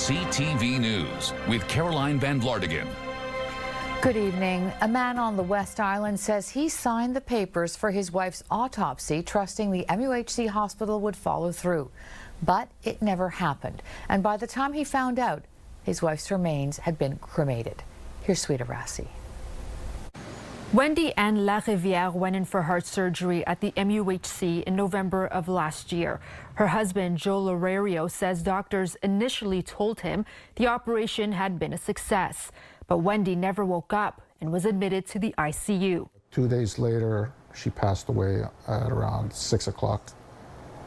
CTV News with Caroline Van Vlartigan. Good evening. A man on the West Island says he signed the papers for his wife's autopsy, trusting the MUHC hospital would follow through. But it never happened. And by the time he found out, his wife's remains had been cremated. Here's Sweeta Rassi. Wendy Ann Larivière went in for heart surgery at the MUHC in November of last year. Her husband, Joe Lorario, says doctors initially told him the operation had been a success. But Wendy never woke up and was admitted to the ICU. 2 days later, she passed away at around 6 o'clock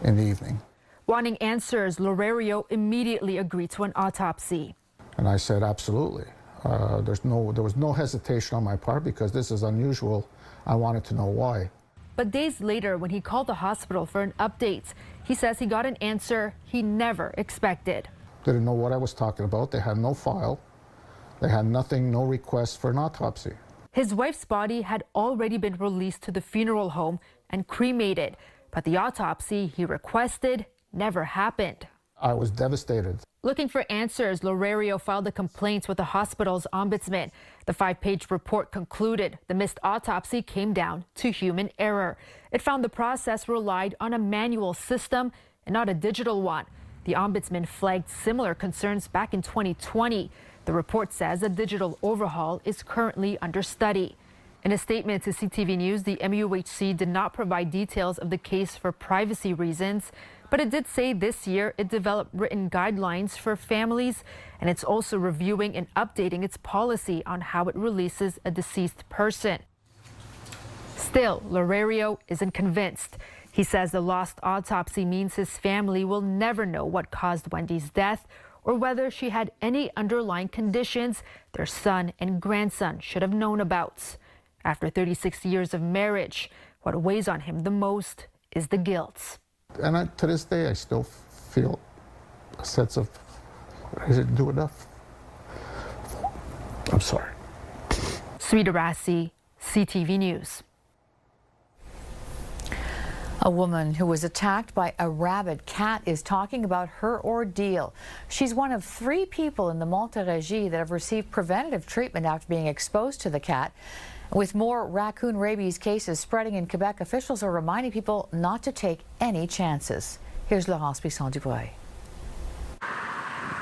in the evening. Wanting answers, Lorario immediately agreed to an autopsy. And I said, absolutely. There was no hesitation on my part because this is unusual. I wanted to know why. But days later, when he called the hospital for an update, he says he got an answer he never expected. Didn't know what I was talking about. They had no file. They had nothing, no request for an autopsy. His wife's body had already been released to the funeral home and cremated, but the autopsy he requested never happened. I was devastated. Looking for answers, Lorario filed a complaint with the hospital's ombudsman. The 5-page report concluded the missed autopsy came down to human error. It found the process relied on a manual system and not a digital one. The ombudsman flagged similar concerns back in 2020. The report says a digital overhaul is currently under study. In a statement to CTV News, the MUHC did not provide details of the case for privacy reasons, but it did say this year it developed written guidelines for families, and it's also reviewing and updating its policy on how it releases a deceased person. Still, Lorario isn't convinced. He says the lost autopsy means his family will never know what caused Wendy's death or whether she had any underlying conditions their son and grandson should have known about. After 36 years of marriage, what weighs on him the most is the guilt. And to this day, I still feel a sense of, I didn't do enough. I'm sorry. Sweeta Rassi, CTV News. A woman who was attacked by a rabid cat is talking about her ordeal. She's one of 3 people in the Montérégie that have received preventative treatment after being exposed to the cat. With more raccoon rabies cases spreading in Quebec, officials are reminding people not to take any chances. Here's Laurence Bisson-Dubreuil.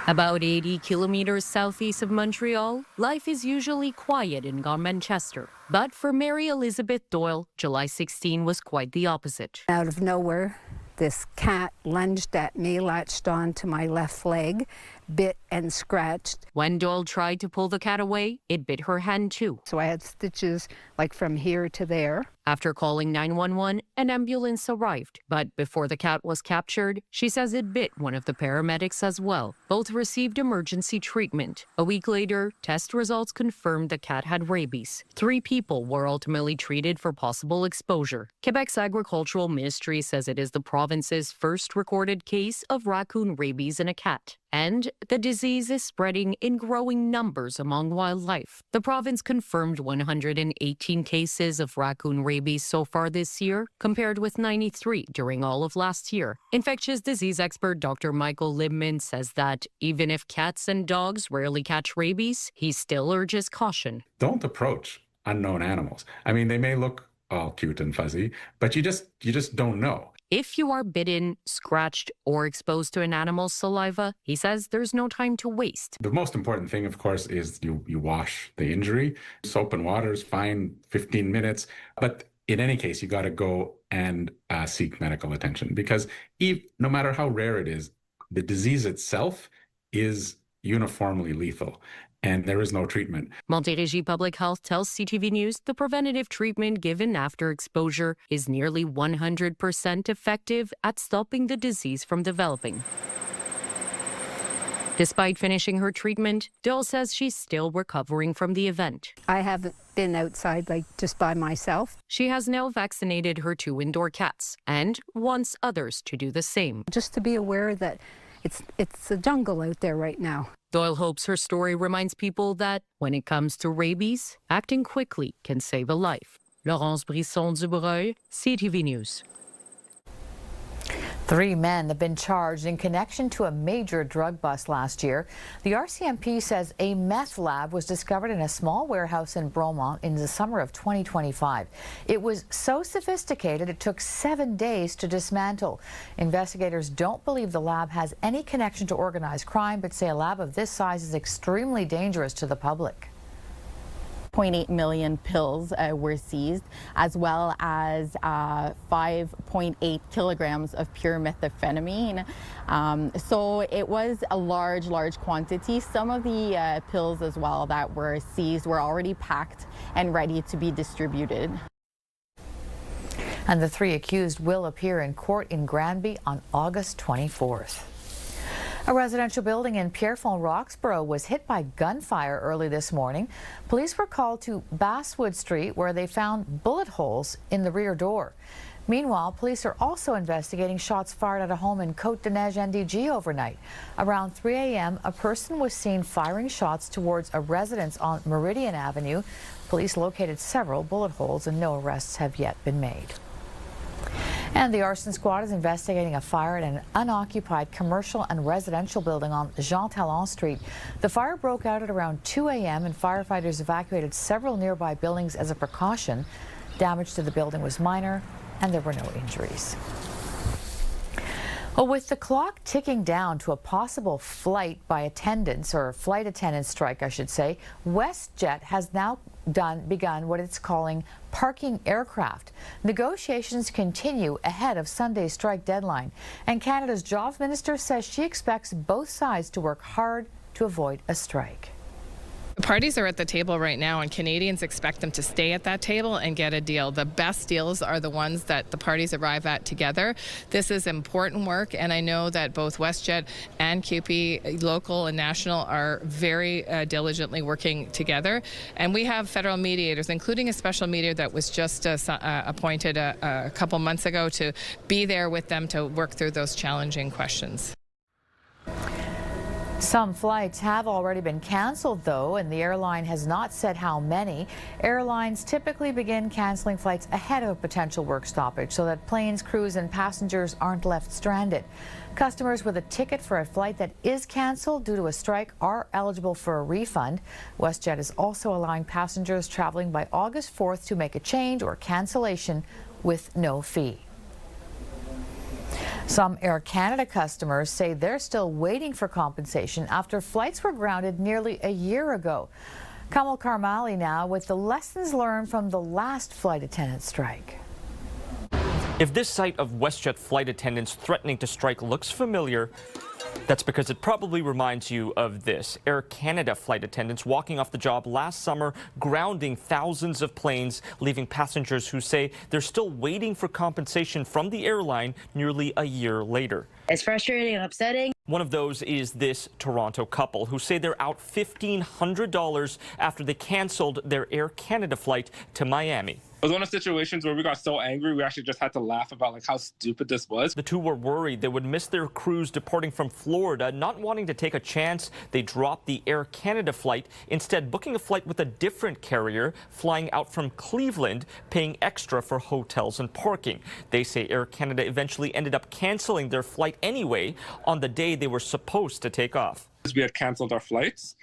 About 80 kilometers southeast of Montreal, life is usually quiet in Garmanchester. But for Mary Elizabeth Doyle, July 16 was quite the opposite. Out of nowhere, this cat lunged at me, latched onto my left leg, bit and scratched. When Doyle tried to pull the cat away, it bit her hand too. So I had stitches like from here to there. After calling 911, an ambulance arrived. But before the cat was captured, she says it bit one of the paramedics as well. Both received emergency treatment. A week later, test results confirmed the cat had rabies. 3 people were ultimately treated for possible exposure. Quebec's Agricultural Ministry says it is the province's first recorded case of raccoon rabies in a cat. And the disease is spreading in growing numbers among wildlife. The province confirmed 118 cases of raccoon rabies so far this year, compared with 93 during all of last year. Infectious disease expert Dr. Michael Libman says that even if cats and dogs rarely catch rabies, he still urges caution. Don't approach unknown animals. I mean, they may look all cute and fuzzy, but you just don't know. If you are bitten, scratched, or exposed to an animal's saliva, he says there's no time to waste. The most important thing, of course, is you wash the injury. Soap and water is fine, 15 minutes. But in any case, you got to go and seek medical attention because no matter how rare it is, the disease itself is uniformly lethal. And there is no treatment. Montérégie Public Health tells CTV News the preventative treatment given after exposure is nearly 100% effective at stopping the disease from developing. Despite finishing her treatment, Doyle says she's still recovering from the event. I haven't been outside just by myself. She has now vaccinated her 2 indoor cats and wants others to do the same. Just to be aware that it's a jungle out there right now. Doyle hopes her story reminds people that when it comes to rabies, acting quickly can save a life. Laurence Bisson-Dubreuil, CTV News. 3 men have been charged in connection to a major drug bust last year. The RCMP says a meth lab was discovered in a small warehouse in Bromont in the summer of 2025. It was so sophisticated it took 7 days to dismantle. Investigators don't believe the lab has any connection to organized crime, but say a lab of this size is extremely dangerous to the public. 0.8 million pills were seized, as well as 5.8 kilograms of pure methamphetamine. So it was a large quantity. Some of the pills as well that were seized were already packed and ready to be distributed. And the 3 accused will appear in court in Granby on August 24th. A residential building in Pierrefonds, Roxborough was hit by gunfire early this morning. Police were called to Basswood Street, where they found bullet holes in the rear door. Meanwhile, police are also investigating shots fired at a home in Côte-de-Neige, NDG overnight. Around 3 a.m., a person was seen firing shots towards a residence on Meridian Avenue. Police located several bullet holes and no arrests have yet been made. And the arson squad is investigating a fire at an unoccupied commercial and residential building on Jean Talon Street. The fire broke out at around 2 a.m. and firefighters evacuated several nearby buildings as a precaution. Damage to the building was minor and there were no injuries. Well, with the clock ticking down to a possible flight attendant strike, I should say, WestJet has now begun what it's calling parking aircraft. Negotiations continue ahead of Sunday's strike deadline, and Canada's Jobs Minister says she expects both sides to work hard to avoid a strike. The parties are at the table right now, and Canadians expect them to stay at that table and get a deal. The best deals are the ones that the parties arrive at together. This is important work, and I know that both WestJet and CUPE, local and national, are very diligently working together. And we have federal mediators, including a special mediator that was just appointed a couple months ago to be there with them to work through those challenging questions. Some flights have already been canceled, though, and the airline has not said how many. Airlines typically begin canceling flights ahead of a potential work stoppage so that planes, crews, and passengers aren't left stranded. Customers with a ticket for a flight that is canceled due to a strike are eligible for a refund. WestJet is also allowing passengers traveling by August 4th to make a change or cancellation with no fee. Some Air Canada customers say they're still waiting for compensation after flights were grounded nearly a year ago. Kamal Karmali now with the lessons learned from the last flight attendant strike. If this sight of WestJet flight attendants threatening to strike looks familiar, that's because it probably reminds you of this. Air Canada flight attendants walking off the job last summer, grounding thousands of planes, leaving passengers who say they're still waiting for compensation from the airline nearly a year later. It's frustrating and upsetting. One of those is this Toronto couple who say they're out $1,500 after they canceled their Air Canada flight to Miami. It was one of the situations where we got so angry we actually just had to laugh about how stupid this was. The two were worried they would miss their cruise departing from Florida. Not wanting to take a chance, they dropped the Air Canada flight, instead booking a flight with a different carrier, flying out from Cleveland, paying extra for hotels and parking. They say Air Canada eventually ended up canceling their flight anyway on the day they were supposed to take off. We had canceled our flights.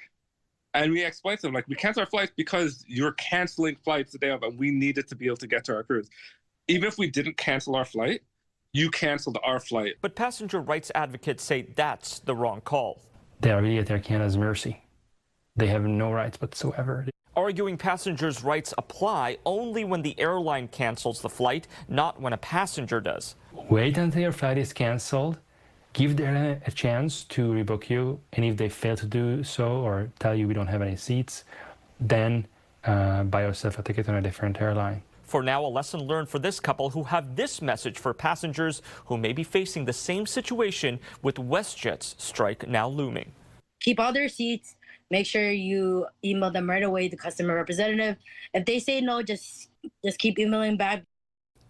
And we explained to them, we cancel our flights because you're canceling flights the day of, and we needed to be able to get to our cruise. Even if we didn't cancel our flight, you canceled our flight. But passenger rights advocates say that's the wrong call. They are really at Air Canada's mercy. They have no rights whatsoever. Arguing passengers' rights apply only when the airline cancels the flight, not when a passenger does. Wait until your flight is canceled. Give them a chance to rebook you, and if they fail to do so or tell you we don't have any seats, then buy yourself a ticket on a different airline. For now, a lesson learned for this couple who have this message for passengers who may be facing the same situation with WestJet's strike now looming. Keep all their seats. Make sure you email them right away, the customer representative. If they say no, just keep emailing back.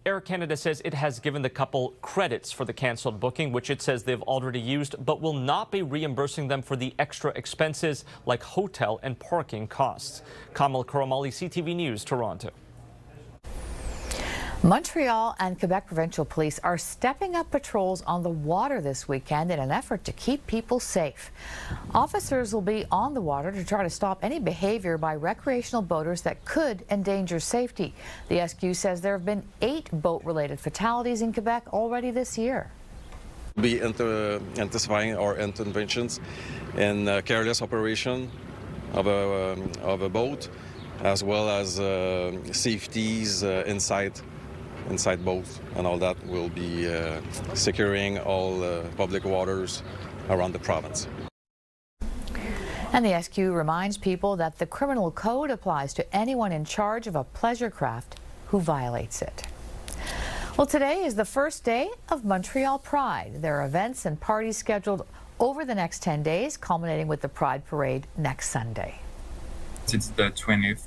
Air Canada says it has given the couple credits for the canceled booking, which it says they've already used, but will not be reimbursing them for the extra expenses like hotel and parking costs. Kamal Karamali, CTV News, Toronto. Montreal and Quebec provincial police are stepping up patrols on the water this weekend in an effort to keep people safe. Officers will be on the water to try to stop any behavior by recreational boaters that could endanger safety. The SQ says there have been 8 boat-related fatalities in Quebec already this year. Be intensifying our interventions in careless operation of a boat, as well as safeties inside boats, and all that will be securing all public waters around the province. And the SQ reminds people that the criminal code applies to anyone in charge of a pleasure craft who violates it. Well, today is the first day of Montreal Pride. There are events and parties scheduled over the next 10 days, culminating with the Pride Parade next Sunday. It's the 20th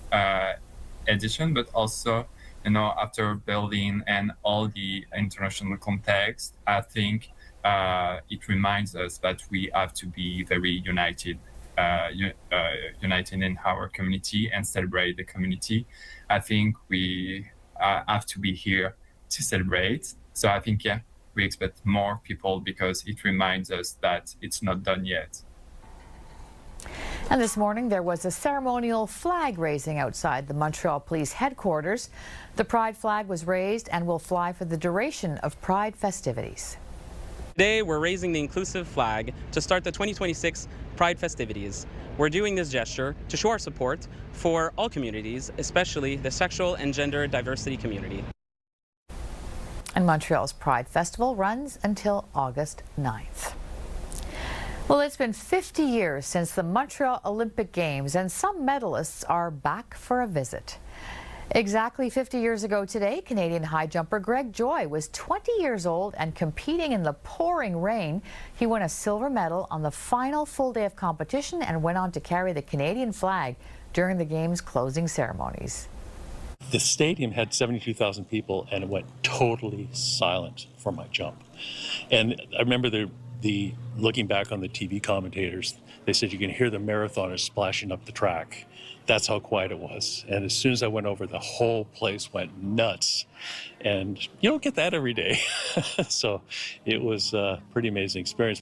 edition, but also, after Berlin and all the international context, I think it reminds us that we have to be very united in our community and celebrate the community. I think we have to be here to celebrate. So I think, we expect more people because it reminds us that it's not done yet. And this morning there was a ceremonial flag raising outside the Montreal Police headquarters. The Pride flag was raised and will fly for the duration of Pride festivities. Today we're raising the inclusive flag to start the 2026 Pride festivities. We're doing this gesture to show our support for all communities, especially the sexual and gender diversity community. And Montreal's Pride Festival runs until August 9th. Well, it's been 50 years since the Montreal Olympic Games, and some medalists are back for a visit. Exactly 50 years ago today, Canadian high jumper Greg Joy was 20 years old and competing in the pouring rain. He won a silver medal on the final full day of competition and went on to carry the Canadian flag during the Games' closing ceremonies. The stadium had 72,000 people, and it went totally silent for my jump. And I remember the looking back on the TV commentators, they said you can hear the marathoners splashing up the track. That's how quiet it was. And as soon as I went over, the whole place went nuts. And you don't get that every day. So it was a pretty amazing experience.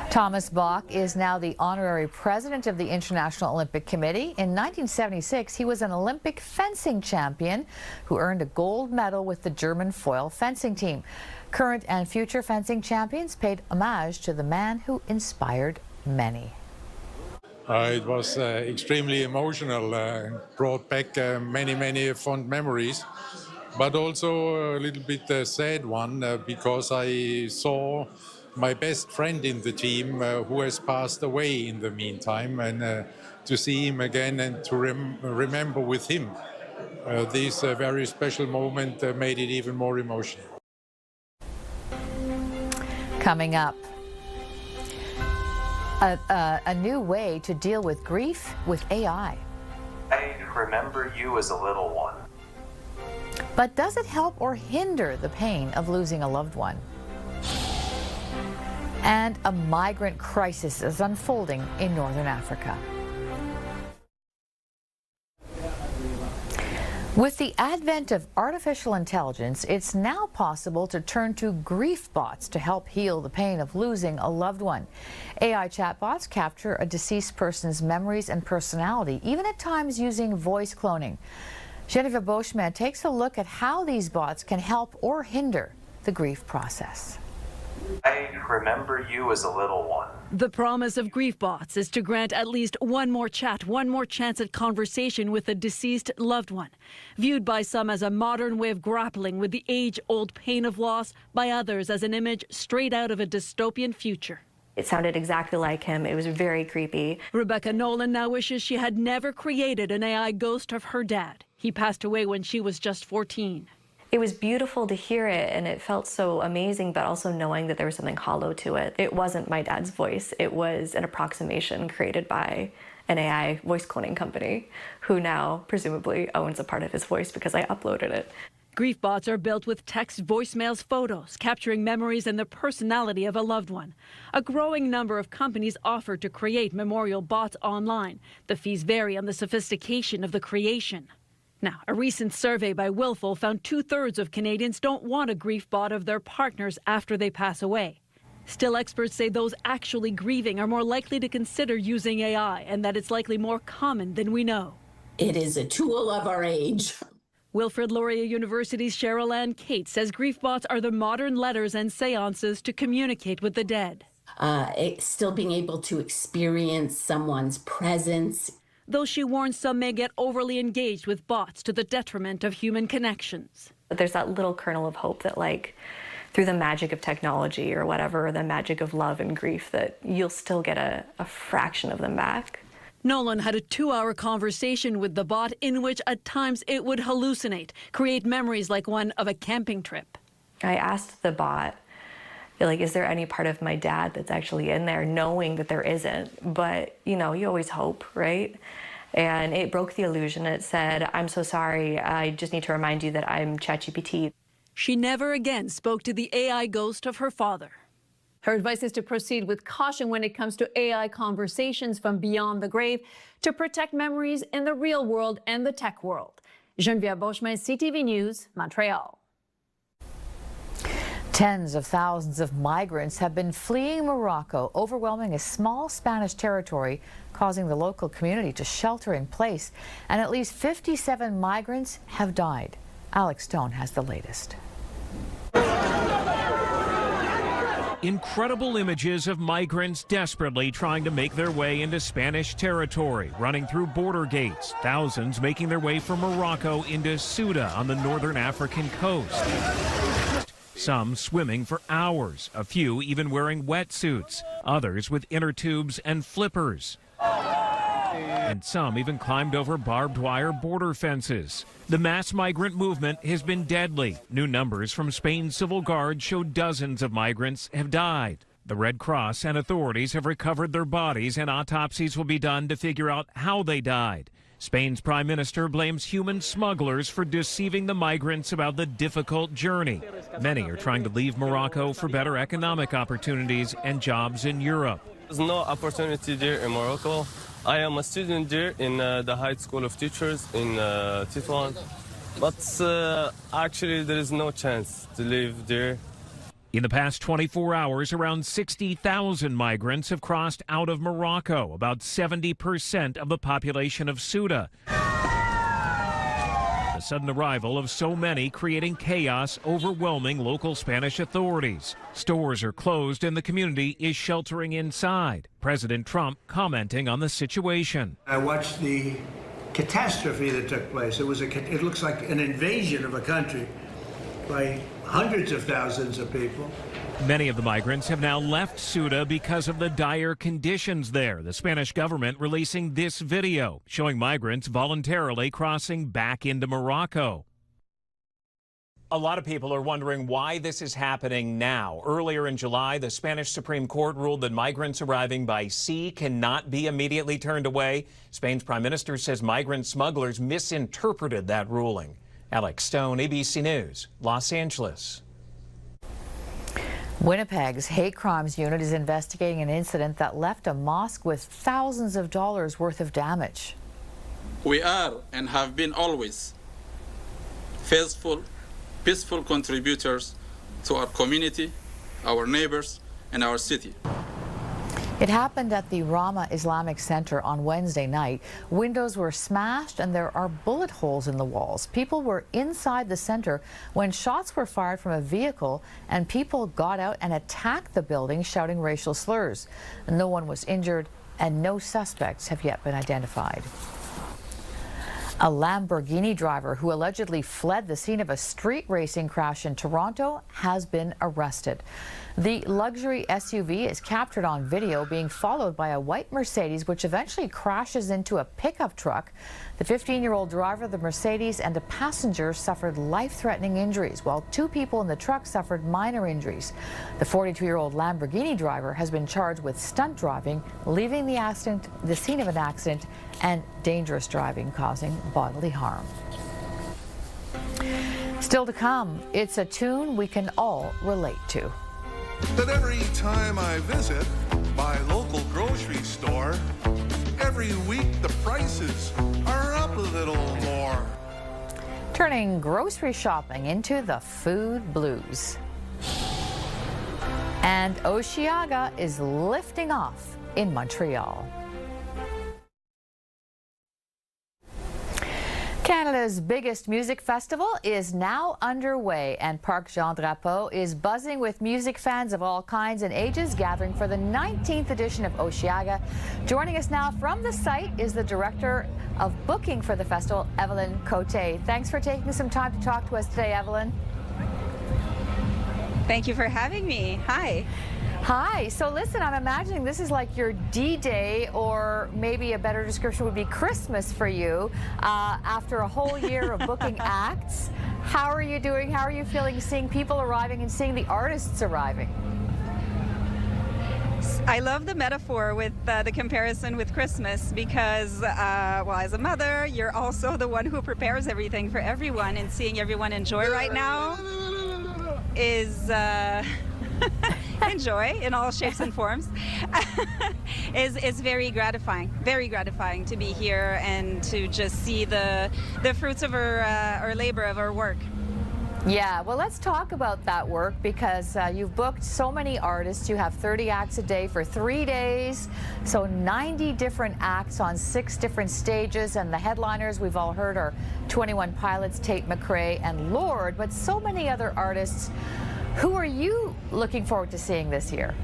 Thomas Bach is now the honorary president of the International Olympic Committee. In 1976, he was an Olympic fencing champion who earned a gold medal with the German foil fencing team. Current and future fencing champions paid homage to the man who inspired many. It was extremely emotional, brought back many fond memories, but also a little bit sad one because I saw my best friend in the team who has passed away in the meantime, and to see him again and to remember with him this very special moment made it even more emotional. Coming up, a new way to deal with grief with AI. I remember you as a little one. But does it help or hinder the pain of losing a loved one? And a migrant crisis is unfolding in Northern Africa. With the advent of artificial intelligence, it's now possible to turn to grief bots to help heal the pain of losing a loved one. AI chatbots capture a deceased person's memories and personality, even at times using voice cloning. Genevieve Beauchemin takes a look at how these bots can help or hinder the grief process. I remember you as a little one. The promise of grief bots is to grant at least one more chat, one more chance at conversation with a deceased loved one. Viewed by some as a modern way of grappling with the age-old pain of loss, by others as an image straight out of a dystopian future. It sounded exactly like him. It was very creepy. Rebecca Nolan now wishes she had never created an AI ghost of her dad. He passed away when she was just 14. It was beautiful to hear it, and it felt so amazing, but also knowing that there was something hollow to it. It wasn't my dad's voice. It was an approximation created by an AI voice cloning company who now presumably owns a part of his voice because I uploaded it. Grief bots are built with text, voicemails, photos, capturing memories and the personality of a loved one. A growing number of companies offer to create memorial bots online. The fees vary on the sophistication of the creation. Now, a recent survey by Willful found 2/3 of Canadians don't want a grief bot of their partners after they pass away. Still, experts say those actually grieving are more likely to consider using AI and that it's likely more common than we know. It is a tool of our age. Wilfrid Laurier University's Cheryl Ann Kate says grief bots are the modern letters and seances to communicate with the dead. Still being able to experience someone's presence. Though she warns some may get overly engaged with bots to the detriment of human connections. But there's that little kernel of hope that, like, through the magic of technology or whatever, the magic of love and grief, that you'll still get a fraction of them back. Nolan had a 2-hour conversation with the bot in which at times it would hallucinate, create memories like one of a camping trip. I asked the bot, like, is there any part of my dad that's actually in there, knowing that there isn't? But, you know, you always hope, right? And it broke the illusion. It said, I'm so sorry, I just need to remind you that I'm ChatGPT. She never again spoke to the AI ghost of her father. Her advice is to proceed with caution when it comes to AI conversations from beyond the grave to protect memories in the real world and the tech world. Geneviève Beauchemin, CTV News, Montreal. Tens of thousands of migrants have been fleeing Morocco, overwhelming a small Spanish territory, causing the local community to shelter in place. And at least 57 migrants have died. Alex Stone has the latest. Incredible images of migrants desperately trying to make their way into Spanish territory, running through border gates, thousands making their way from Morocco into Ceuta on the northern African coast. Some swimming for hours, a few even wearing wetsuits, others with inner tubes and flippers. And some even climbed over barbed wire border fences. The mass migrant movement has been deadly. New numbers from Spain's civil guard show dozens of migrants have died. The Red Cross and authorities have recovered their bodies, and autopsies will be done to figure out how they died. Spain's prime minister blames human smugglers for deceiving the migrants about the difficult journey. Many are trying to leave Morocco for better economic opportunities and jobs in Europe. There's no opportunity there in Morocco. I am a student there in the High School of Teachers in Tétouan, but actually there is no chance to live there. In the past 24 hours, around 60,000 migrants have crossed out of Morocco, about 70% of the population of Ceuta. The sudden arrival of so many creating chaos, overwhelming local Spanish authorities. Stores are closed and the community is sheltering inside. President Trump commenting on the situation. I watched the catastrophe that took place. It looks like an invasion of a country by hundreds of thousands of people. Many of the migrants have now left Ceuta because of the dire conditions there. The Spanish government releasing this video showing migrants voluntarily crossing back into Morocco. A lot of people are wondering why this is happening now. Earlier in July, the Spanish Supreme Court ruled that migrants arriving by sea cannot be immediately turned away. Spain's prime minister says migrant smugglers misinterpreted that ruling. Alex Stone, ABC News, Los Angeles. Winnipeg's hate crimes unit is investigating an incident that left a mosque with thousands of dollars worth of damage. We are and have been always faithful, peaceful contributors to our community, our neighbors, and our city. It happened at the Rama Islamic Center on Wednesday night. Windows were smashed and there are bullet holes in the walls. People were inside the center when shots were fired from a vehicle and people got out and attacked the building, shouting racial slurs. No one was injured and no suspects have yet been identified. A Lamborghini driver who allegedly fled the scene of a street racing crash in Toronto has been arrested. The luxury SUV is captured on video being followed by a white Mercedes, which eventually crashes into a pickup truck. The 15-year-old driver of the Mercedes and a passenger suffered life-threatening injuries, while 2 people in the truck suffered minor injuries. The 42-year-old Lamborghini driver has been charged with stunt driving, leaving the scene of an accident, and dangerous driving causing bodily harm. Still to come, it's a tune we can all relate to. That every time I visit my local grocery store, every week the prices are up a little more. Turning grocery shopping into the food blues. And Osheaga is lifting off in Montreal. Canada's biggest music festival is now underway, and Parc Jean Drapeau is buzzing with music fans of all kinds and ages gathering for the 19th edition of Osheaga. Joining us now from the site is the Director of Booking for the festival, Evelyn Cote. Thanks for taking some time to talk to us today, Evelyn. Thank you for having me. Hi. Hi. So listen, I'm imagining this is like your D-Day, or maybe a better description would be Christmas for you, after a whole year of booking acts. How are you doing? How are you feeling seeing people arriving and seeing the artists arriving? I love the metaphor with the comparison with Christmas because, well, as a mother, you're also the one who prepares everything for everyone, and seeing everyone enjoy right now is... enjoy in all shapes and forms is very gratifying to be here and to just see the fruits of our labor, of our work. Yeah, well, let's talk about that work, because you've booked so many artists. You have 30 acts a day for 3 days, so 90 different acts on 6 different stages, and the headliners we've all heard are 21 Pilots, Tate McRae, and Lord, but so many other artists. Who are you looking forward to seeing this year?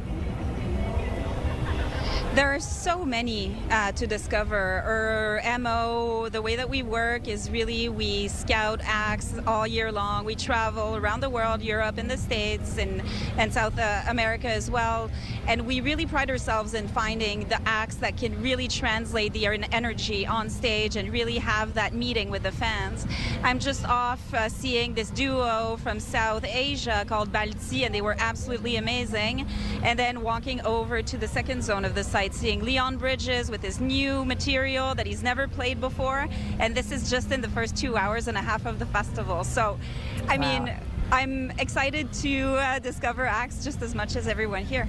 There are so many to discover. Our MO, the way that we work is really we scout acts all year long. We travel around the world, Europe and the States and South America as well. And we really pride ourselves in finding the acts that can really translate the energy on stage and really have that meeting with the fans. I'm just off seeing this duo from South Asia called Balti, and they were absolutely amazing. And then walking over to the second zone of the site, seeing Leon Bridges with his new material that he's never played before, and this is just in the first 2 hours and a half of the festival. So, I mean, I'm excited to discover acts just as much as everyone here.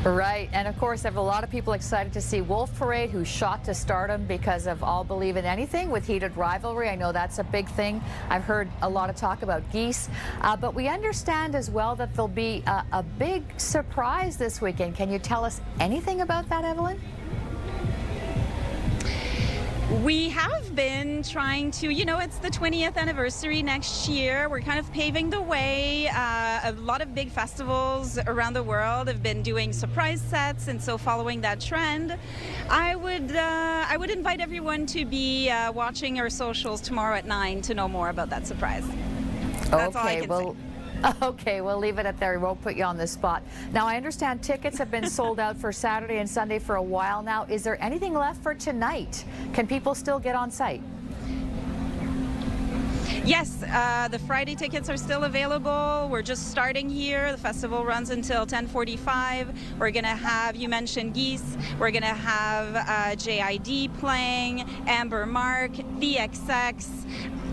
Right, and of course, there are a lot of people excited to see Wolf Parade, who shot to stardom because of All Believe in Anything with Heated Rivalry. I know that's a big thing. I've heard a lot of talk about Geese, but we understand as well that there'll be a big surprise this weekend. Can you tell us anything about that, Evelyn? We have been trying to, you know, it's the 20th anniversary next year. We're kind of paving the way. A lot of big festivals around the world have been doing surprise sets, and so following that trend, I would invite everyone to be watching our socials tomorrow at 9 to know more about that surprise. That's all I can say. Okay, we'll leave it at there. We won't put you on the spot. Now, I understand tickets have been sold out for Saturday and Sunday for a while now. Is there anything left for tonight? Can people still get on site? Yes, the Friday tickets are still available. We're just starting here. The festival runs until 10:45. We're going to have, you mentioned Geese, we're going to have JID playing, Amber Mark, The XX,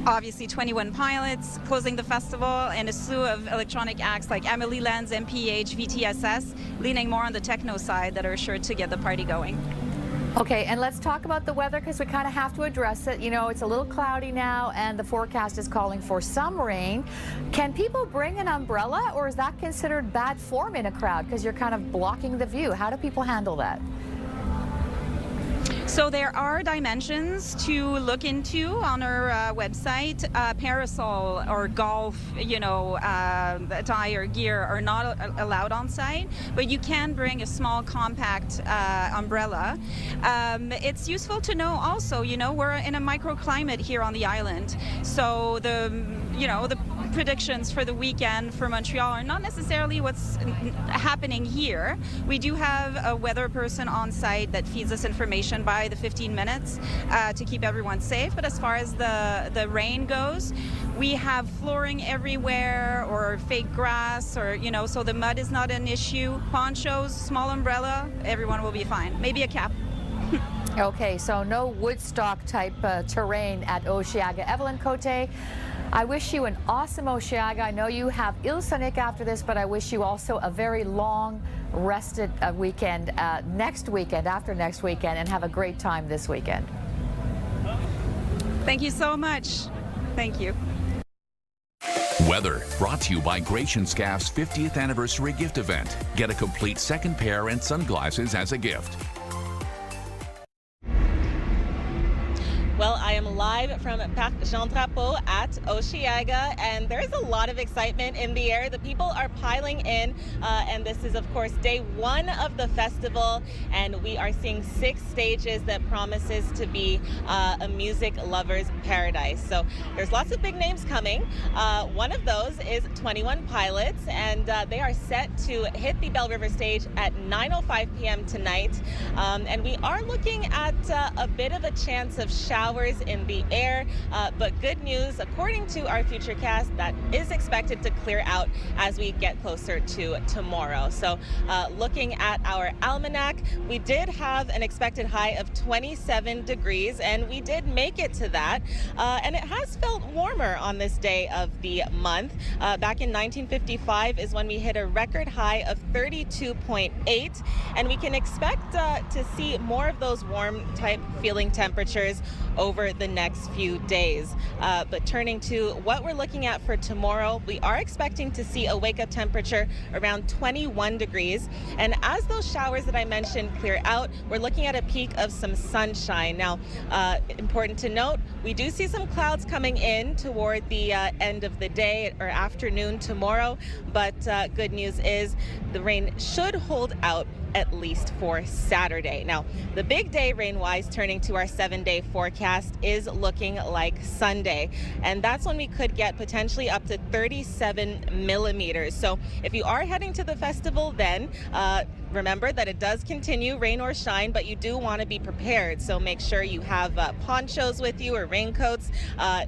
obviously 21 Pilots closing the festival, and a slew of electronic acts like Amelie Lenz, MPH, VTSS, leaning more on the techno side, that are sure to get the party going. Okay, and let's talk about the weather, because we kind of have to address it. You know, it's a little cloudy now, and the forecast is calling for some rain. Can people bring an umbrella, or is that considered bad form in a crowd because you're kind of blocking the view? How do people handle that? So there are dimensions to look into on our website. Parasol or golf, you know, attire gear are not allowed on site, but you can bring a small compact umbrella. It's useful to know also, you know, we're in a microclimate here on the island, so the predictions for the weekend for Montreal are not necessarily what's happening here. We do have a weather person on site that feeds us information by the 15 minutes to keep everyone safe. But as far as the rain goes, we have flooring everywhere, or fake grass, or, you know, so the mud is not an issue. Ponchos, small umbrella, everyone will be fine. Maybe a cap. Okay, so no Woodstock type terrain at Osheaga. Evelyn Cote, I wish you an awesome Osheaga. I know you have Il Sonic after this, but I wish you also a very long, rested weekend next weekend, after next weekend, and have a great time this weekend. Thank you so much. Thank you. Weather brought to you by Gratian Scaff's 50th anniversary gift event. Get a complete second pair and sunglasses as a gift. Well, I am live from Parc Jean Drapeau at Osheaga, and there is a lot of excitement in the air. The people are piling in, and this is, of course, day one of the festival, and we are seeing 6 stages that promises to be a music lover's paradise. So there's lots of big names coming. One of those is 21 Pilots, and they are set to hit the Belle River stage at 9:05 p.m. tonight, and we are looking at a bit of a chance of showers in the air, but good news, according to our futurecast, that is expected to clear out as we get closer to tomorrow. So looking at our almanac, we did have an expected high of 27 degrees, and we did make it to that, and it has felt warmer on this day of the month. Back in 1955 is when we hit a record high of 32.8, and we can expect to see more of those warm type feeling temperatures over the next few days. But turning to what we're looking at for tomorrow, we are expecting to see a wake-up temperature around 21 degrees. And as those showers that I mentioned clear out, we're looking at a peak of some sunshine. Now, important to note, we do see some clouds coming in toward the end of the day or afternoon tomorrow, but good news is the rain should hold out at least for Saturday. Now, the big day rain-wise, turning to our 7-day forecast, is looking like Sunday, and that's when we could get potentially up to 37 millimeters. So if you are heading to the festival, then remember that it does continue, rain or shine, but you do want to be prepared. So make sure you have ponchos with you or raincoats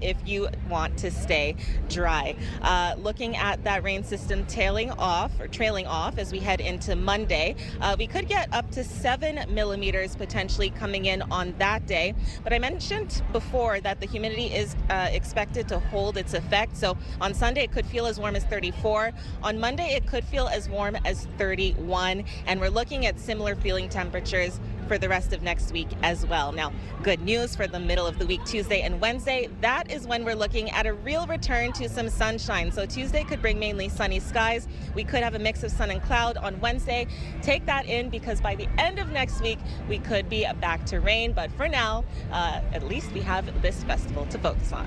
if you want to stay dry. Looking at that rain system trailing off as we head into Monday, we could get up to 7 millimeters potentially coming in on that day. But I mentioned before that the humidity is expected to hold its effect. So on Sunday, it could feel as warm as 34. On Monday, it could feel as warm as 31. And we're looking at similar feeling temperatures for the rest of next week as well. Now, good news for the middle of the week, Tuesday and Wednesday. That is when we're looking at a real return to some sunshine. So Tuesday could bring mainly sunny skies. We could have a mix of sun and cloud on Wednesday. Take that in, because by the end of next week, we could be back to rain. But for now, at least we have this festival to focus on.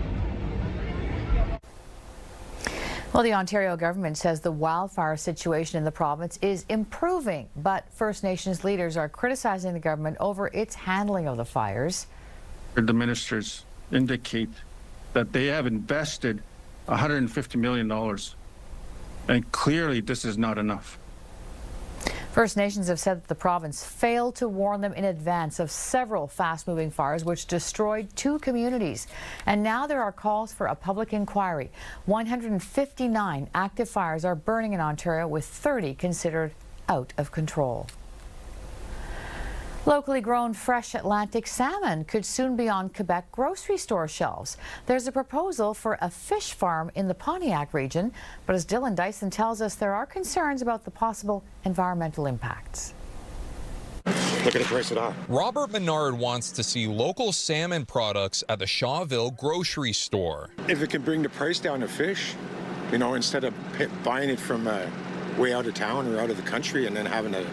Well, the Ontario government says the wildfire situation in the province is improving, but First Nations leaders are criticizing the government over its handling of the fires. The ministers indicate that they have invested $150 million, and clearly this is not enough. First Nations have said that the province failed to warn them in advance of several fast-moving fires which destroyed 2 communities. And now there are calls for a public inquiry. 159 active fires are burning in Ontario, with 30 considered out of control. Locally grown fresh Atlantic salmon could soon be on Quebec grocery store shelves. There's a proposal for a fish farm in the Pontiac region, but as Dylan Dyson tells us, there are concerns about the possible environmental impacts. Look at the price of that. Robert Menard wants to see local salmon products at the Shawville grocery store. If it can bring the price down of fish, you know, instead of buying it from way out of town or out of the country and then having to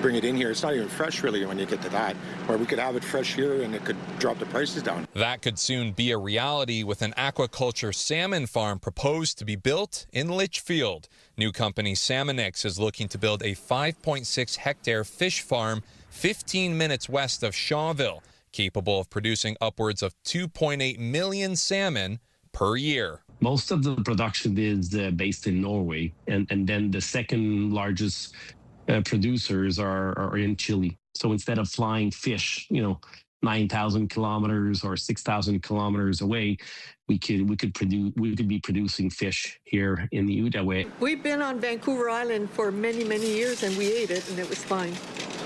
bring it in here. It's not even fresh really when you get to that, where we could have it fresh here and it could drop the prices down. That could soon be a reality, with an aquaculture salmon farm proposed to be built in Litchfield. New company Salmonix is looking to build a 5.6 hectare fish farm 15 minutes west of Shawville, capable of producing upwards of 2.8 million salmon per year. Most of the production is based in Norway, and then the second largest producers are in Chile. So instead of flying fish, 9,000 kilometers or 6,000 kilometers away, we could be producing fish here in the Outaouais. We've been on Vancouver Island for many years, and we ate it, and it was fine,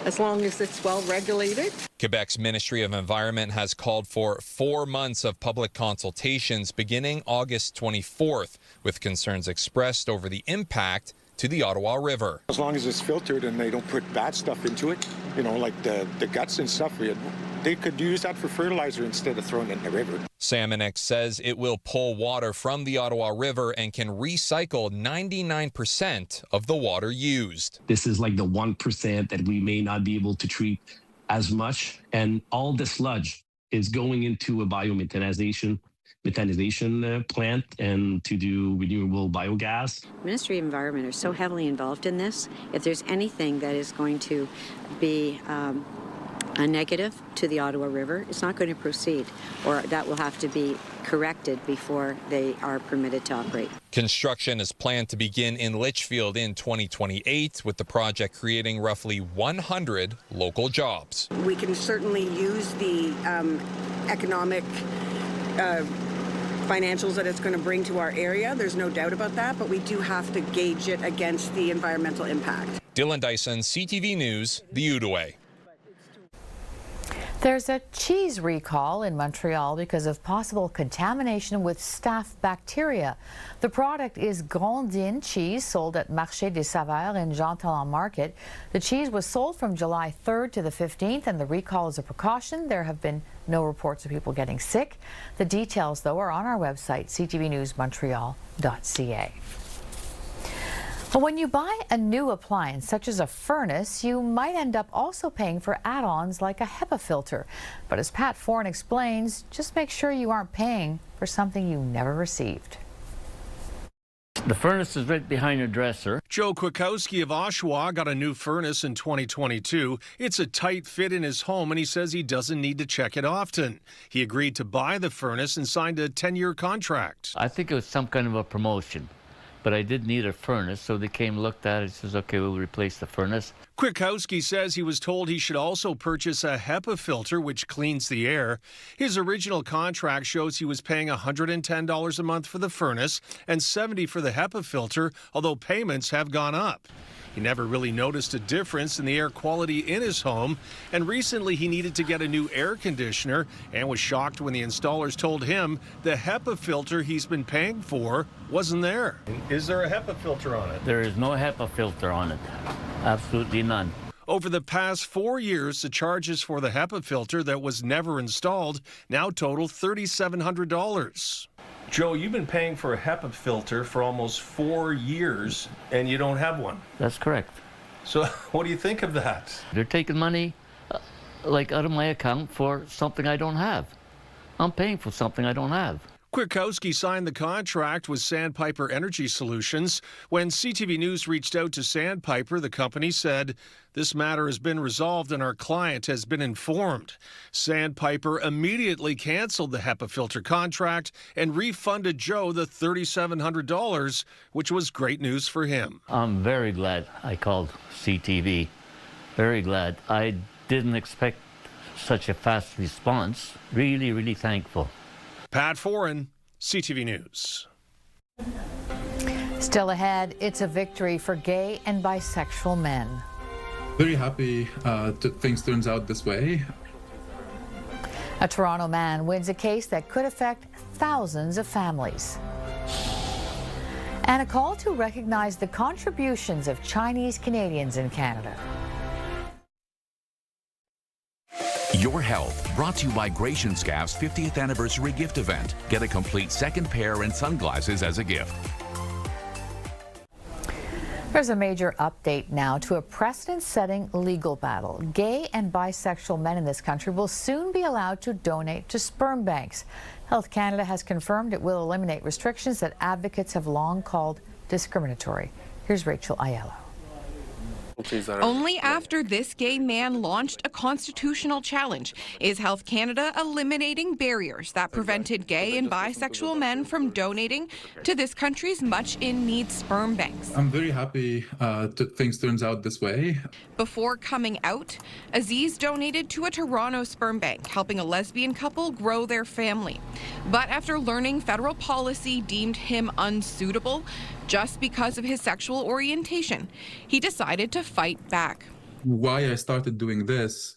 as long as it's well regulated. Quebec's Ministry of Environment has called for 4 months of public consultations beginning August 24th, with concerns expressed over the impact to the Ottawa River. As long as it's filtered and they don't put bad stuff into it, like the guts and stuff, we had they could use that for fertilizer instead of throwing it in the river. Salmonex says it will pull water from the Ottawa River and can recycle 99% of the water used. This is like the 1% that we may not be able to treat as much, and all the sludge is going into a methanization plant and to do renewable biogas. Ministry of Environment are so heavily involved in this. If there's anything that is going to be a negative to the Ottawa River, it's not going to proceed, or that will have to be corrected before they are permitted to operate. Construction is planned to begin in Litchfield in 2028, with the project creating roughly 100 local jobs. We can certainly use the economic financials that it's going to bring to our area. There's no doubt about that, but we do have to gauge it against the environmental impact. Dylan Dyson, CTV News, the Outaouais. There's a cheese recall in Montreal because of possible contamination with staph bacteria. The product is Grandin cheese, sold at Marché des Saveurs in Jean Talon Market. The cheese was sold from July 3rd to the 15th, and the recall is a precaution. There have been no reports of people getting sick. The details, though, are on our website, ctvnewsmontreal.ca. But when you buy a new appliance, such as a furnace, you might end up also paying for add-ons like a HEPA filter. But as Pat Foran explains, just make sure you aren't paying for something you never received. The furnace is right behind your dresser. Joe Kwiatkowski of Osheaga got a new furnace in 2022. It's a tight fit in his home, and he says he doesn't need to check it often. He agreed to buy the furnace and signed a 10-year contract. I think it was some kind of a promotion. But I did need a furnace, so they came, looked at it, and says, okay, we'll replace the furnace. Kwiatkowski says he was told he should also purchase a HEPA filter, which cleans the air. His original contract shows he was paying $110 a month for the furnace and $70 for the HEPA filter, although payments have gone up. He never really noticed a difference in the air quality in his home, and recently he needed to get a new air conditioner and was shocked when the installers told him the HEPA filter he's been paying for wasn't there. Is there a HEPA filter on it? There is no HEPA filter on it. Absolutely none. Over the past 4 years, the charges for the HEPA filter that was never installed now total $3,700. Joe, you've been paying for a HEPA filter for almost 4 years, and you don't have one. That's correct. So what do you think of that? They're taking money like out of my account for something I don't have. I'm paying for something I don't have. Kwiatkowski signed the contract with Sandpiper Energy Solutions. When CTV News reached out to Sandpiper, the company said, "This matter has been resolved and our client has been informed." Sandpiper immediately canceled the HEPA filter contract and refunded Joe the $3,700, which was great news for him. I'm very glad I called CTV. Very glad. I didn't expect such a fast response. Really, really thankful. Pat Foran, CTV News. Still ahead, it's a victory for gay and bisexual men. Very happy things turns out this way. A Toronto man wins a case that could affect thousands of families. And a call to recognize the contributions of Chinese Canadians in Canada. Your Health, brought to you by GrationsCAF's 50th anniversary gift event. Get a complete second pair and sunglasses as a gift. There's a major update now to a precedent-setting legal battle. Gay and bisexual men in this country will soon be allowed to donate to sperm banks. Health Canada has confirmed it will eliminate restrictions that advocates have long called discriminatory. Here's Rachel Aiello. Only after this gay man launched a constitutional challenge is Health Canada eliminating barriers that prevented gay and bisexual men from donating to this country's much-in-need sperm banks. I'm very happy things turns out this way. Before coming out, Aziz donated to a Toronto sperm bank, helping a lesbian couple grow their family. But after learning federal policy deemed him unsuitable just because of his sexual orientation, he decided to fight back. Why I started doing this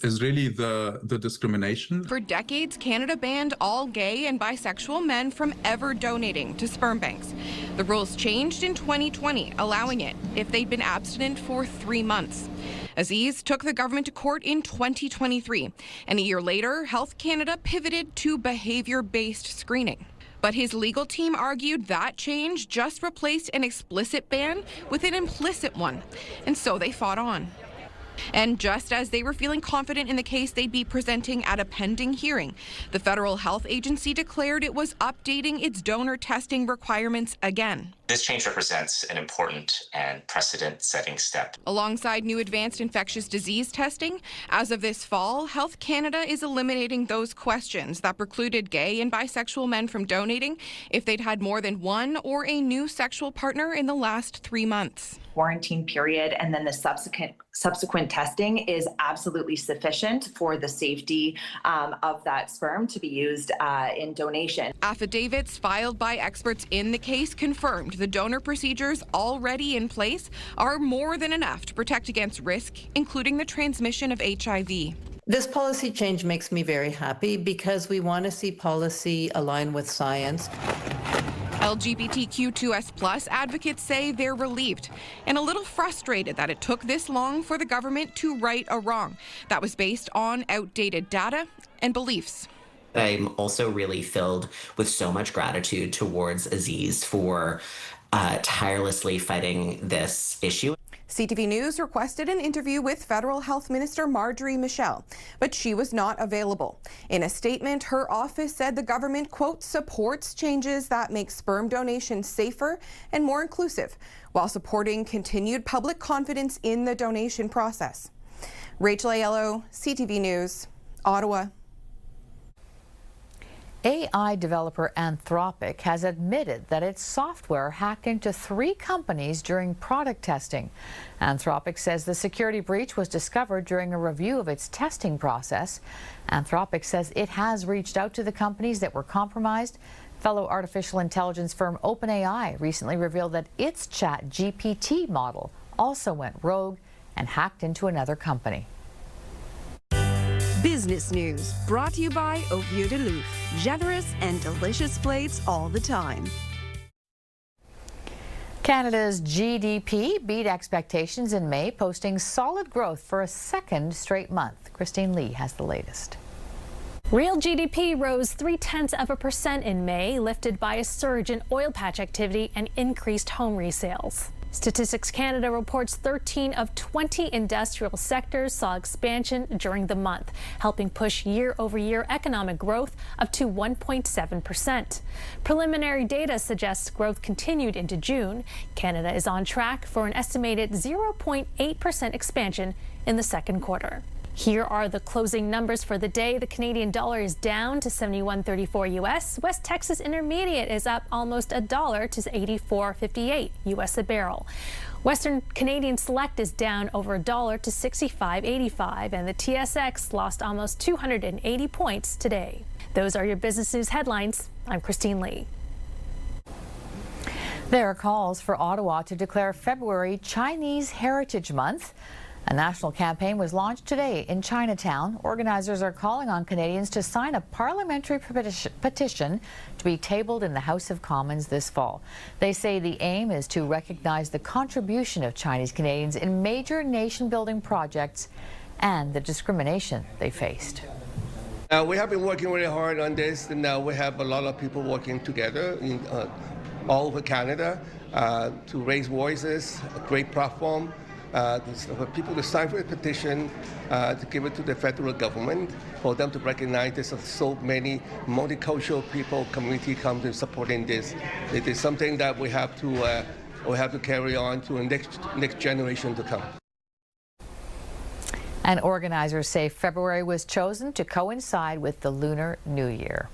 is really the discrimination. For decades, Canada banned all gay and bisexual men from ever donating to sperm banks. The rules changed in 2020, allowing it if they'd been abstinent for 3 months. Aziz took the government to court in 2023, and a year later, Health Canada pivoted to behavior-based screening. But his legal team argued that change just replaced an explicit ban with an implicit one, and so they fought on. And just as they were feeling confident in the case they'd be presenting at a pending hearing, the Federal Health Agency declared it was updating its donor testing requirements again. This change represents an important and precedent-setting step. Alongside new advanced infectious disease testing, as of this fall, Health Canada is eliminating those questions that precluded gay and bisexual men from donating if they'd had more than one or a new sexual partner in the last 3 months. Quarantine period and then the subsequent testing is absolutely sufficient for the safety of that sperm to be used in donation. Affidavits filed by experts in the case confirmed the donor procedures already in place are more than enough to protect against risk, including the transmission of HIV. This policy change makes me very happy because we want to see policy align with science. LGBTQ2S+ advocates say they're relieved and a little frustrated that it took this long for the government to right a wrong that was based on outdated data and beliefs. I'm also really filled with so much gratitude towards Aziz for tirelessly fighting this issue. CTV News requested an interview with Federal Health Minister Marjorie Michel, but she was not available. In a statement, her office said the government, quote, supports changes that make sperm donation safer and more inclusive, while supporting continued public confidence in the donation process. Rachel Aiello, CTV News, Ottawa. AI developer Anthropic has admitted that its software hacked into 3 companies during product testing. Anthropic says the security breach was discovered during a review of its testing process. Anthropic says it has reached out to the companies that were compromised. Fellow artificial intelligence firm OpenAI recently revealed that its ChatGPT model also went rogue and hacked into another company. Business News, brought to you by Au Vieux de Loup. Generous and delicious plates all the time. Canada's GDP beat expectations in May, posting solid growth for a second straight month. Christine Lee has the latest. Real GDP rose 0.3% in May, lifted by a surge in oil patch activity and increased home resales. Statistics Canada reports 13 of 20 industrial sectors saw expansion during the month, helping push year-over-year economic growth up to 1.7%. Preliminary data suggests growth continued into June. Canada is on track for an estimated 0.8% expansion in the second quarter. Here are the closing numbers for the day. The Canadian dollar is down to 71.34 US. West Texas Intermediate is up almost $1 to 84.58 US a barrel. Western Canadian Select is down over $1 to 65.85, and the TSX lost almost 280 points today. Those are your business news headlines. I'm Christine Lee. There are calls for Ottawa to declare February Chinese Heritage Month. A national campaign was launched today in Chinatown. Organizers are calling on Canadians to sign a parliamentary petition to be tabled in the House of Commons this fall. They say the aim is to recognize the contribution of Chinese Canadians in major nation-building projects and the discrimination they faced. We have been working really hard on this, and now we have a lot of people working together in all over Canada to raise voices, a great platform. For people to sign for a petition to give it to the federal government, for them to recognize there's so many multicultural people, community come to supporting this. It is something that we have to carry on to the next generation to come. And organizers say February was chosen to coincide with the Lunar New Year.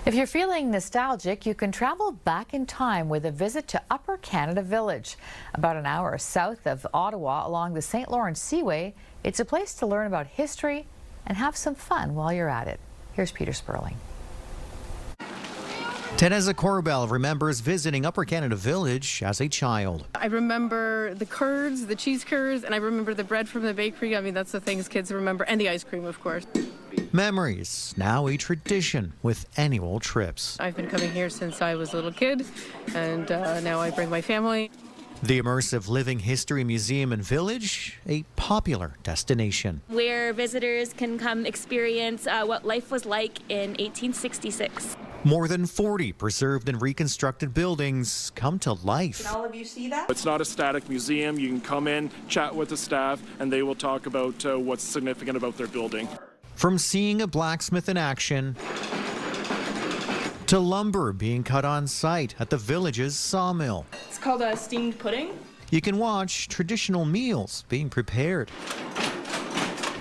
If you're feeling nostalgic, you can travel back in time with a visit to Upper Canada Village. About an hour south of Ottawa along the St. Lawrence Seaway, it's a place to learn about history and have some fun while you're at it. Here's Peter Sperling. Teresa Corbell remembers visiting Upper Canada Village as a child. I remember the curds, the cheese curds, and I remember the bread from the bakery. I mean, that's the things kids remember, and the ice cream, of course. Memories, now a tradition with annual trips. I've been coming here since I was a little kid, and now I bring my family. The immersive living history museum and village, a popular destination. Where visitors can come experience what life was like in 1866. More than 40 preserved and reconstructed buildings come to life. Can all of you see that? It's not a static museum. You can come in, chat with the staff, and they will talk about what's significant about their building. From seeing a blacksmith in action to lumber being cut on site at the village's sawmill. It's called a steamed pudding. You can watch traditional meals being prepared.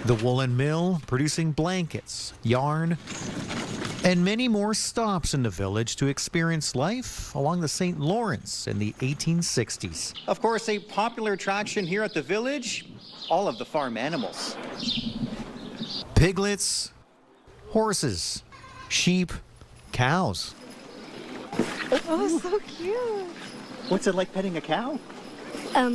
The woolen mill producing blankets, yarn, and many more stops in the village to experience life along the St. Lawrence in the 1860s. Of course, a popular attraction here at the village, all of the farm animals. Piglets, horses, sheep, cows. Oh, so cute. What's it like petting a cow?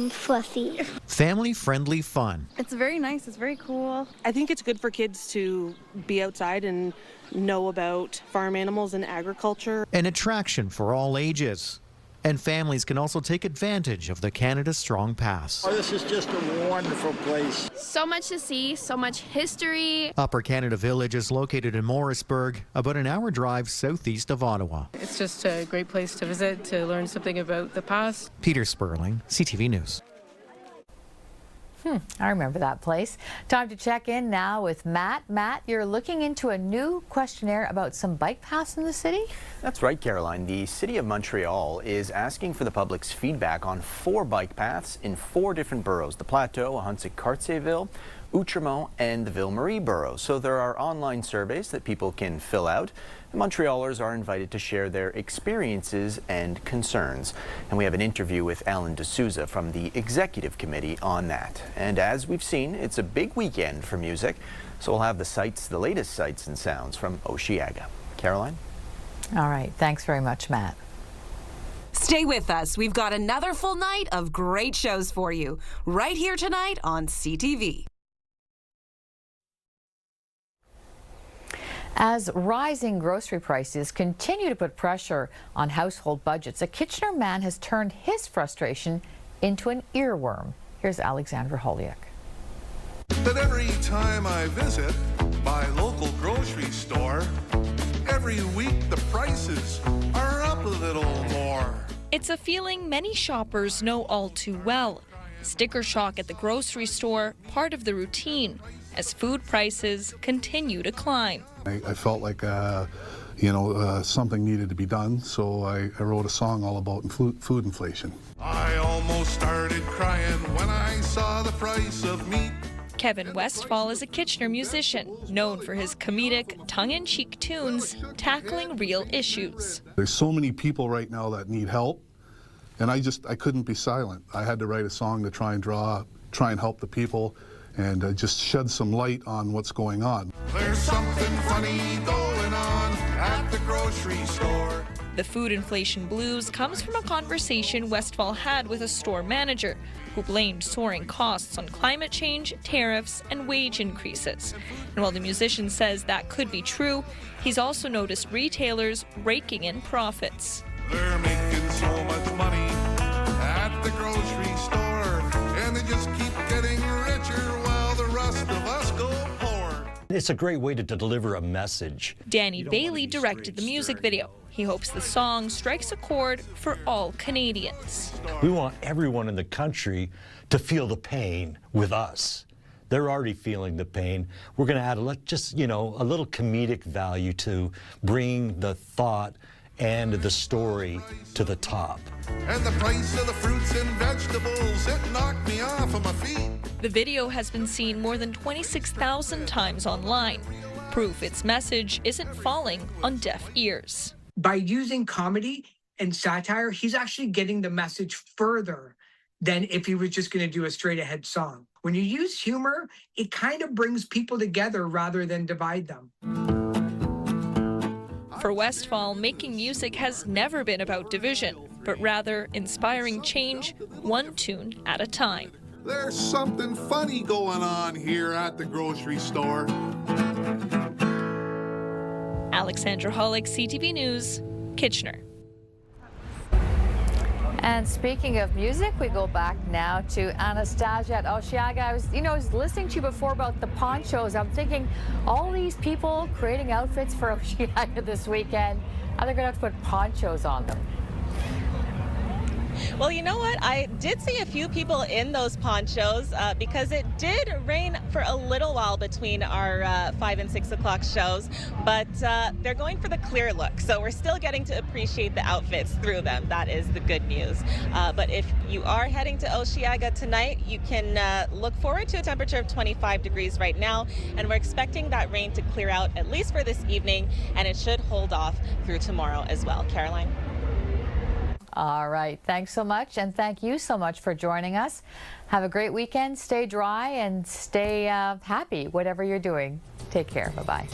Fluffy. Family-friendly fun. It's very nice. It's very cool. I think it's good for kids to be outside and know about farm animals and agriculture. An attraction for all ages. And families can also take advantage of the Canada Strong Pass. Oh, this is just a wonderful place. So much to see, so much history. Upper Canada Village is located in Morrisburg, about an hour drive southeast of Ottawa. It's just a great place to visit, to learn something about the past. Peter Sperling, CTV News. I remember that place. Time to check in now with Matt. Matt, you're looking into a new questionnaire about some bike paths in the city? That's right, Caroline. The City of Montreal is asking for the public's feedback on 4 bike paths in 4 different boroughs: the Plateau, Ahuntsic-Cartierville, Outremont, and the Ville-Marie boroughs. So there are online surveys that people can fill out. Montrealers are invited to share their experiences and concerns. And we have an interview with Alan D'Souza from the Executive Committee on that. And as we've seen, it's a big weekend for music. So we'll have the latest sights and sounds from Osheaga. Caroline? All right. Thanks very much, Matt. Stay with us. We've got another full night of great shows for you right here tonight on CTV. As rising grocery prices continue to put pressure on household budgets, a Kitchener man has turned his frustration into an earworm. Here's Alexandra Holiak. But every time I visit my local grocery store, every week the prices are up a little more. It's a feeling many shoppers know all too well. Sticker shock at the grocery store, part of the routine, as food prices continue to climb. I felt like, something needed to be done, so I wrote a song all about food inflation. I almost started crying when I saw the price of meat. Kevin Westfall is a Kitchener musician, known for his comedic, tongue-in-cheek tunes tackling real issues. There's so many people right now that need help, and I couldn't be silent. I had to write a song to try and help the people, and just shed some light on what's going on. There's something funny going on at the grocery store. The food inflation blues comes from a conversation Westfall had with a store manager who blamed soaring costs on climate change, tariffs, and wage increases. And while the musician says that could be true, he's also noticed retailers raking in profits. They're making so much money at the grocery store, and they just keep getting richer while the rest of us go poor. It's a great way to deliver a message. Danny Bailey directed the music video. He hopes the song strikes a chord for all Canadians. We want everyone in the country to feel the pain with us. They're already feeling the pain. We're going to add a little comedic value to bring the thought and the story to the top. And the price of the fruits and vegetables, it knocked me off of my feet. The video has been seen more than 26,000 times online. Proof its message isn't falling on deaf ears. By using comedy and satire, he's actually getting the message further than if he was just going to do a straight ahead song. When you use humor, it kind of brings people together rather than divide them. For Westfall, making music has never been about division, but rather inspiring change one tune at a time. There's something funny going on here at the grocery store. Alexandra Holiak, CTV News, Kitchener. And speaking of music, we go back now to Anastasia at Osheaga. I was listening to you before about the ponchos. I'm thinking all these people creating outfits for Osheaga this weekend, how they're going to have to put ponchos on them. Well, you know what? I did see a few people in those ponchos because it did rain for a little while between our 5 and 6 o'clock shows, but they're going for the clear look. So we're still getting to appreciate the outfits through them. That is the good news. But if you are heading to Osheaga tonight, you can look forward to a temperature of 25 degrees right now. And we're expecting that rain to clear out at least for this evening, and it should hold off through tomorrow as well. Caroline? All right. Thanks so much. And thank you so much for joining us. Have a great weekend. Stay dry and stay happy, whatever you're doing. Take care. Bye-bye.